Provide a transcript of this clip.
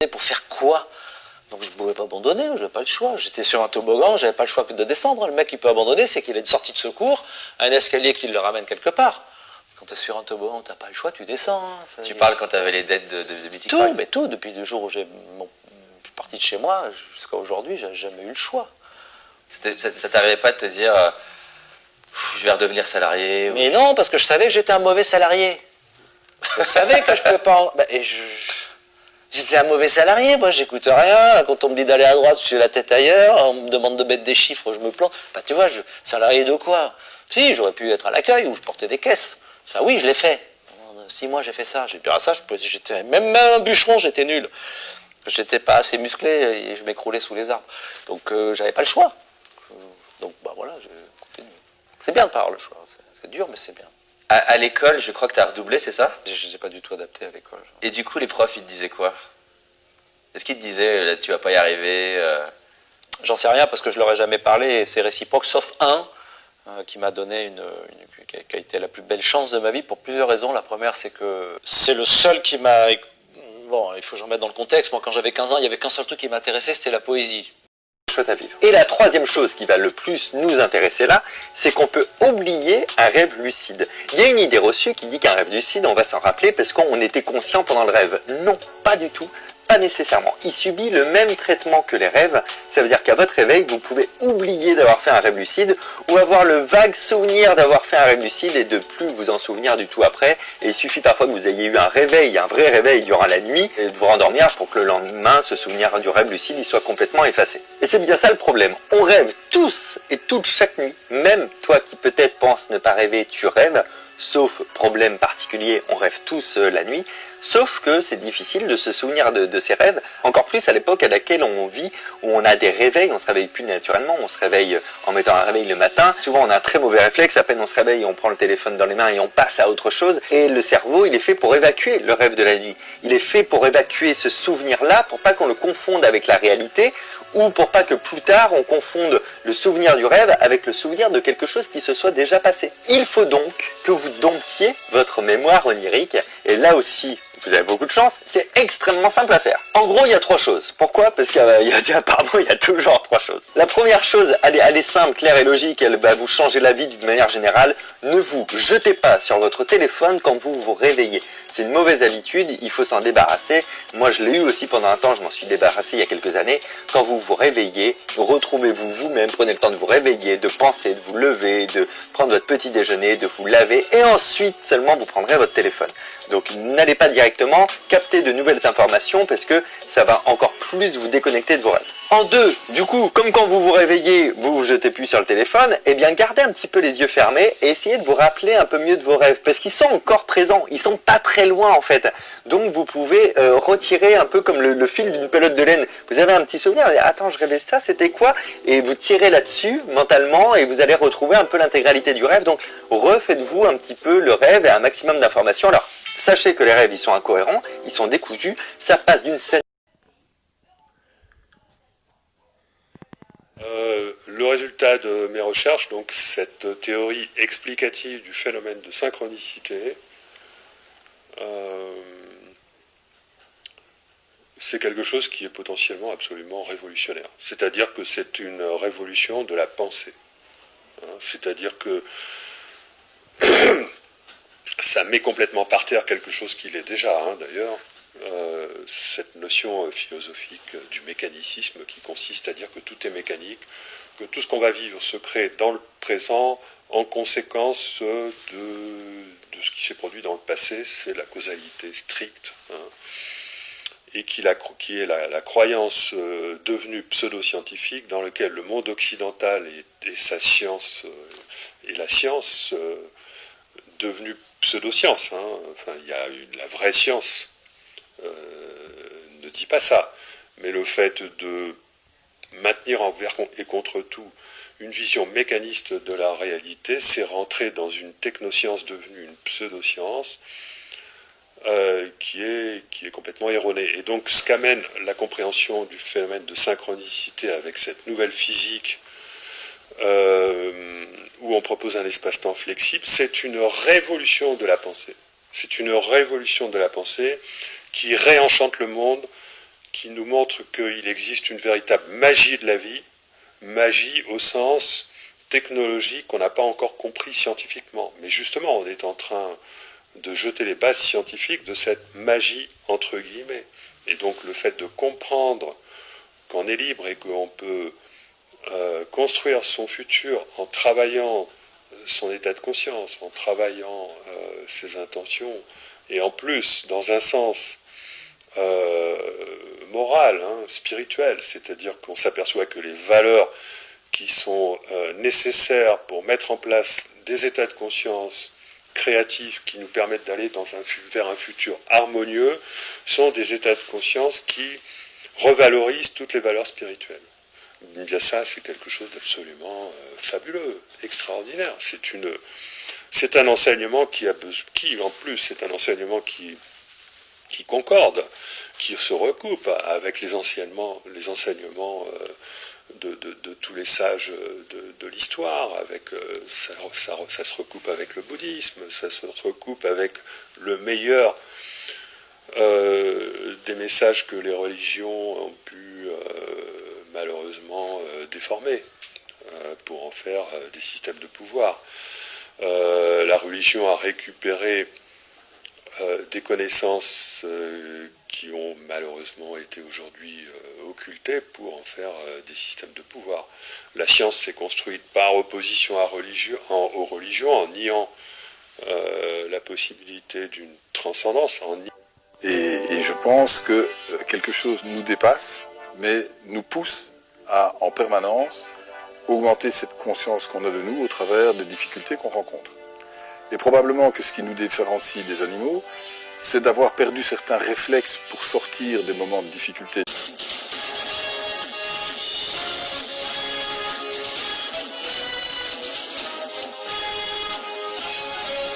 pour faire quoi? Donc je ne pouvais pas abandonner, je n'avais pas le choix. J'étais sur un toboggan, je n'avais pas le choix que de descendre. Le mec qui peut abandonner, c'est qu'il a une sortie de secours, un escalier qui le ramène quelque part. Quand tu es sur un toboggan, tu n'as pas le choix, tu descends. Hein, tu parles quand tu avais les dettes de Mythic Tout, Max. mais tout, depuis le jour où je suis parti de chez moi, jusqu'à aujourd'hui, j'ai jamais eu le choix. Ça t'arrivait pas de te dire je vais redevenir salarié? Mais non, parce que je savais que j'étais un mauvais salarié. Je savais que je ne pouvais pas... J'étais un mauvais salarié, moi, j'écoute rien. Quand on me dit d'aller à droite, j'ai la tête ailleurs. On me demande de mettre des chiffres, je me plante. Bah, tu vois, salarié de quoi? Si, j'aurais pu être à l'accueil où je portais des caisses. Ça, oui, je l'ai fait. 6 mois, j'ai fait ça. J'ai dit, ah, ça, j'étais même un bûcheron, j'étais nul. J'étais pas assez musclé et je m'écroulais sous les arbres. Donc, j'avais pas le choix. Donc, bah voilà, je continue. C'est bien de pas avoir le choix. C'est dur, mais c'est bien. À l'école, je crois que tu as redoublé, c'est ça? Je ne les ai pas du tout adaptés à l'école. Et du coup, les profs, ils te disaient quoi? Est-ce qu'ils te disaient, là, tu vas pas y arriver J'en sais rien parce que je leur ai jamais parlé et c'est réciproque, sauf un qui m'a donné qui a été la plus belle chance de ma vie pour plusieurs raisons. La première, c'est que c'est le seul qui m'a... Bon, il faut que je remette dans le contexte. Moi, quand j'avais 15 ans, il n'y avait qu'un seul truc qui m'intéressait, c'était la poésie. Chouette à vivre. Et la troisième chose qui va le plus nous intéresser là, c'est qu'on peut oublier un rêve lucide. Il y a une idée reçue qui dit qu'un rêve lucide, on va s'en rappeler parce qu'on était conscient pendant le rêve. Non, pas du tout. Pas nécessairement. Il subit le même traitement que les rêves. Ça veut dire qu'à votre réveil, vous pouvez oublier d'avoir fait un rêve lucide ou avoir le vague souvenir d'avoir fait un rêve lucide et de plus vous en souvenir du tout après. Et il suffit parfois que vous ayez eu un réveil, un vrai réveil durant la nuit et de vous rendormir pour que le lendemain, ce souvenir du rêve lucide, il soit complètement effacé. Et c'est bien ça le problème. On rêve tous et toutes chaque nuit. Même toi qui peut-être penses ne pas rêver, tu rêves. Sauf problème particulier, on rêve tous la nuit. Sauf que c'est difficile de se souvenir de ses rêves, encore plus à l'époque à laquelle on vit, où on a des réveils, on se réveille plus naturellement, on se réveille en mettant un réveil le matin. Souvent on a un très mauvais réflexe, à peine on se réveille, on prend le téléphone dans les mains et on passe à autre chose. Et le cerveau, il est fait pour évacuer le rêve de la nuit. Il est fait pour évacuer ce souvenir-là, pour pas qu'on le confonde avec la réalité, ou pour pas que plus tard on confonde le souvenir du rêve avec le souvenir de quelque chose qui se soit déjà passé. Il faut donc que vous domptiez votre mémoire onirique, et là aussi, vous avez beaucoup de chance, c'est extrêmement simple à faire. En gros, il y a 3 choses. Pourquoi? Parce qu'apparemment, il y a toujours 3 choses. La première chose, elle est simple, claire et logique, elle va vous changer la vie d'une manière générale. Ne vous jetez pas sur votre téléphone quand vous vous réveillez. C'est une mauvaise habitude, il faut s'en débarrasser. Moi, je l'ai eu aussi pendant un temps, je m'en suis débarrassé il y a quelques années. Quand vous vous réveillez, retrouvez-vous vous-même, prenez le temps de vous réveiller, de penser, de vous lever, de prendre votre petit déjeuner, de vous laver, et ensuite seulement vous prendrez votre téléphone. Donc n'allez pas directement capter de nouvelles informations parce que ça va encore plus vous déconnecter de vos rêves. En 2, du coup, comme quand vous vous réveillez, vous vous jetez plus sur le téléphone, eh bien gardez un petit peu les yeux fermés et essayez de vous rappeler un peu mieux de vos rêves parce qu'ils sont encore présents, ils sont pas très loin en fait. Donc vous pouvez retirer un peu comme le fil d'une pelote de laine. Vous avez un petit souvenir, attends, je rêvais ça, c'était quoi? Et vous tirez là-dessus mentalement et vous allez retrouver un peu l'intégralité du rêve. Donc refaites-vous un petit peu le rêve et un maximum d'informations. Alors sachez que les rêves, ils sont incohérents, ils sont décousus, ça passe d'une scène. Le résultat de mes recherches, donc cette théorie explicative du phénomène de synchronicité, c'est quelque chose qui est potentiellement absolument révolutionnaire. C'est-à-dire que c'est une révolution de la pensée. C'est-à-dire que ça met complètement par terre quelque chose qui l'est déjà, d'ailleurs, cette notion philosophique du mécanicisme qui consiste à dire que tout est mécanique, que tout ce qu'on va vivre se crée dans le présent en conséquence de ce qui s'est produit dans le passé, c'est la causalité stricte, et qui est la croyance devenue pseudo-scientifique dans laquelle le monde occidental et sa science, et la science devenue pseudo-science, enfin il y a la vraie science ne dit pas ça, mais le fait de maintenir envers et contre tout une vision mécaniste de la réalité, c'est rentrer dans une technoscience devenue une pseudo-science qui est complètement erronée. Et donc ce qu'amène la compréhension du phénomène de synchronicité avec cette nouvelle physique où on propose un espace-temps flexible, c'est une révolution de la pensée. C'est une révolution de la pensée qui réenchante le monde, qui nous montre qu'il existe une véritable magie de la vie, magie au sens technologique qu'on n'a pas encore compris scientifiquement. Mais justement, on est en train de jeter les bases scientifiques de cette magie entre guillemets. Et donc le fait de comprendre qu'on est libre et qu'on peut construire son futur en travaillant son état de conscience, en travaillant ses intentions, et en plus dans un sens moral, spirituel, c'est-à-dire qu'on s'aperçoit que les valeurs qui sont nécessaires pour mettre en place des états de conscience créatifs qui nous permettent d'aller vers un futur harmonieux sont des états de conscience qui revalorisent toutes les valeurs spirituelles. Bien ça, c'est quelque chose d'absolument fabuleux, extraordinaire. C'est un enseignement en plus, c'est un enseignement qui concorde, qui se recoupe avec les enseignements de tous les sages de l'histoire, ça se recoupe avec le bouddhisme, ça se recoupe avec le meilleur des messages que les religions ont pu malheureusement déformer pour en faire des systèmes de pouvoir. La religion a récupéré des connaissances qui ont malheureusement été aujourd'hui occultées pour en faire des systèmes de pouvoir. La science s'est construite par opposition aux religions, en niant la possibilité d'une transcendance. Et je pense que quelque chose nous dépasse, mais nous pousse à, en permanence, augmenter cette conscience qu'on a de nous au travers des difficultés qu'on rencontre. Et probablement que ce qui nous différencie des animaux, c'est d'avoir perdu certains réflexes pour sortir des moments de difficulté.